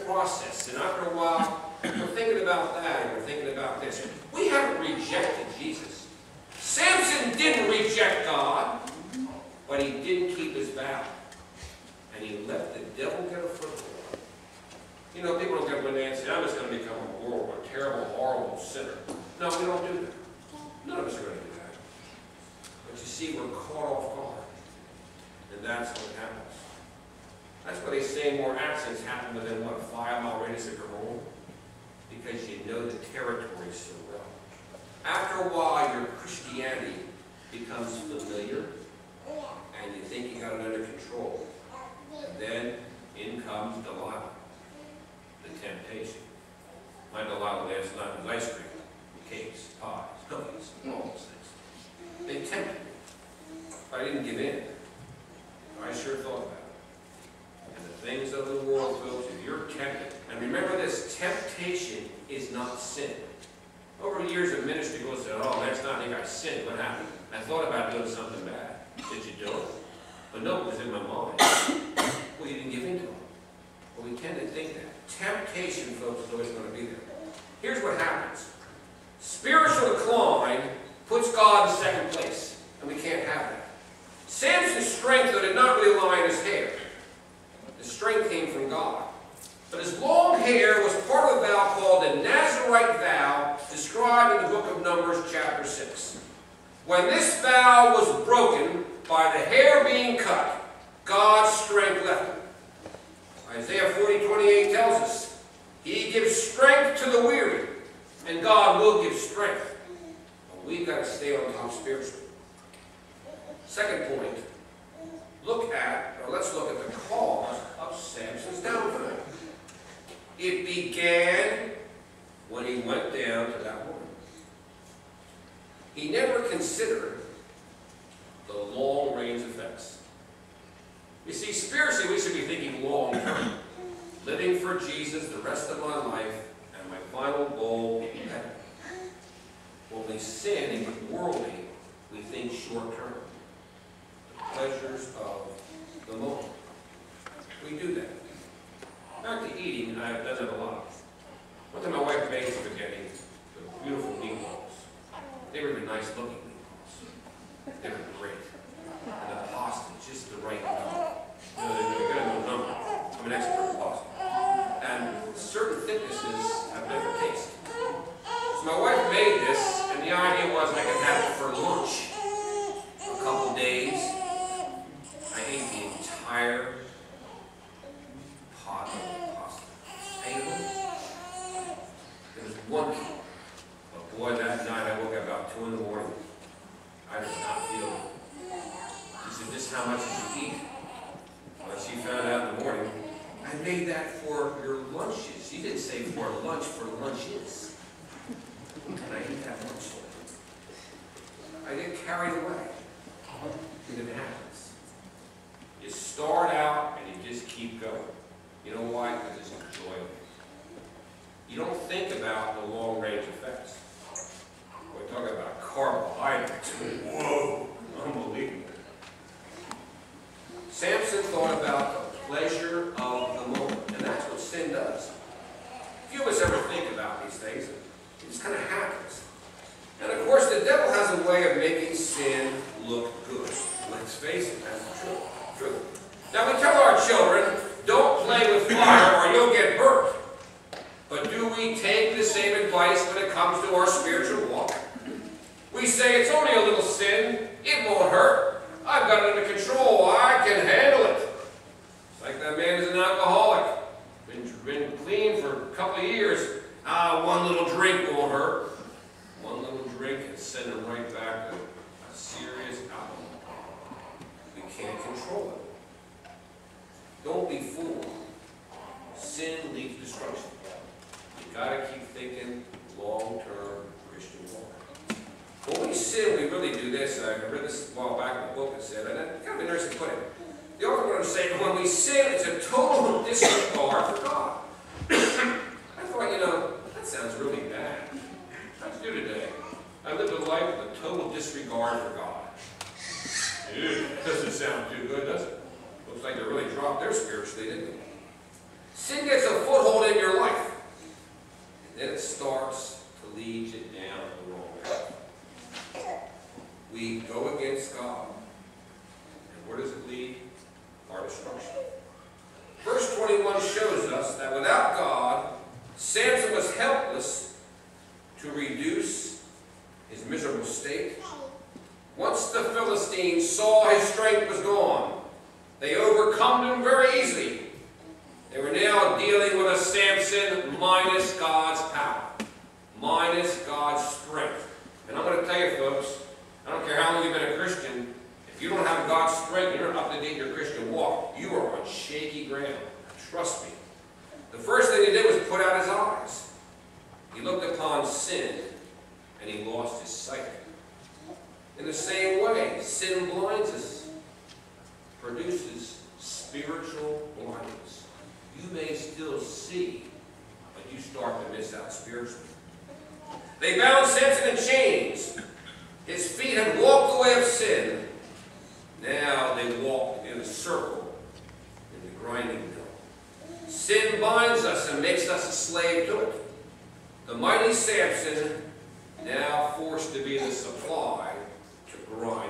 process. And after a while, we're thinking about that, and we're thinking about this. We haven't rejected Jesus. Samson didn't reject God, but he didn't keep his vow. And he let the devil get a foothold. You know, people don't get when they say, I'm just going to become a terrible, horrible sinner. No, we don't do that. None of us are going to do that. But you see, we're caught off guard. And that's what happens. That's why they say more accidents happen within, what, a 5-mile radius of your home? Because you know the territory so well. After a while, your Christianity becomes familiar, and you think you got it under control. And then in comes Delilah, the temptation. My Delilah last night was ice cream, cakes, pies, cookies, all those things. They tempted me. I didn't give in. I sure thought about it. And the things of the world, folks, if you're tempted, and remember this, temptation is not sin. Over the years of ministry, people said, oh, that's not like I sinned. What happened? I thought about doing something bad. Did you do it? But no, it was in my mind. Well, you didn't give in to it. Well, we tend to think that. Temptation, folks, is always going to be there. Here's what happens. Spiritual decline puts God in second place, and we can't have that. Samson's strength did not really lie in his hair. The strength came from God. But his long hair was part of a vow called the Nazirite vow, described in the book of Numbers, chapter 6. When this vow was broken by the hair being cut, God's strength left him. Isaiah 40:28 tells us, He gives strength to the weary, and God will give strength. But we've got to stay on top spiritually. Second point, let's look at the cause of Samson's downfall. It began when he went down to that woman. He never considered the long-range effects. You see, spiritually, we should be thinking long-term. Living for Jesus the rest of my life, and my final goal will be heaven. When we sin and get worldly, we think short-term. The pleasures of the moment. We do that. Back to eating, and I've done that a lot. One time my wife made spaghetti with beautiful meatballs. They were even nice-looking meatballs. They were great. And the pasta, just the right number. You know, they're good at no number. I'm an expert in pasta. And certain thicknesses have different taste. So my wife made this, and the idea was I could have it for lunch. A couple days. I ate the entire pot of pasta. I ate it. It was wonderful. But boy, that night I woke up about 2 in the morning. I did not feel it. She said, just how much did you eat? Well, she found out in the morning, I made that for your lunches. She didn't say for lunch, for lunches. And I ate that lunch for her. I get carried away. And it happens. You start out and you just keep going. You know why? Because it's enjoyable. You don't think about the long-range effects. We're talking about carbohydrates. Whoa! Unbelievable. Samson thought about the pleasure of the moment. And that's what sin does. Few of us ever think about these things. It just kind of happens. And of course, the devil has a way of making sin look good. Let's face it, that's the truth. Now, we tell our children, don't play with fire or you'll get burnt. But do we take the same advice when it comes to our spiritual walk? We say, it's only a little sin. It won't hurt. I've got it under control. I can handle it. It's like that man is an alcoholic. Been clean for a couple of years. One little drink won't hurt. One little drink can send him right back to a serious alcohol. We can't control it. Don't be fooled. Sin leads to destruction. You've got to keep thinking long-term Christian walk. When we sin, we really do this. I read this a while back in the book that said, and it's kind of interesting to put it. The author wanted to say, when we sin, it's a total disregard for God. I thought, you know, that sounds really bad. How'd you do today? I lived a life with a total disregard for God. It doesn't sound too good, does it? Looks like they really dropped there spiritually, didn't they? Sin gets a foothold to reduce his miserable state. Once the Philistines saw his strength was gone, they overcome him very easily. They were now dealing with a Samson minus God's power, minus God's strength. And I'm going to tell you, folks, I don't care how long you've been a Christian, if you don't have God's strength, you're not up to date in your Christian walk, you are on shaky ground. Trust me. The first thing he did was put out his eyes. He looked upon sin, and he lost his sight. In the same way, sin blinds us, produces spiritual blindness. You may still see, but you start to miss out spiritually. They bound Samson in chains. His feet had walked the way of sin. Now they walk in a circle in the grinding mill. Sin binds us and makes us a slave to it. The mighty Samson, now forced to be the supply to grind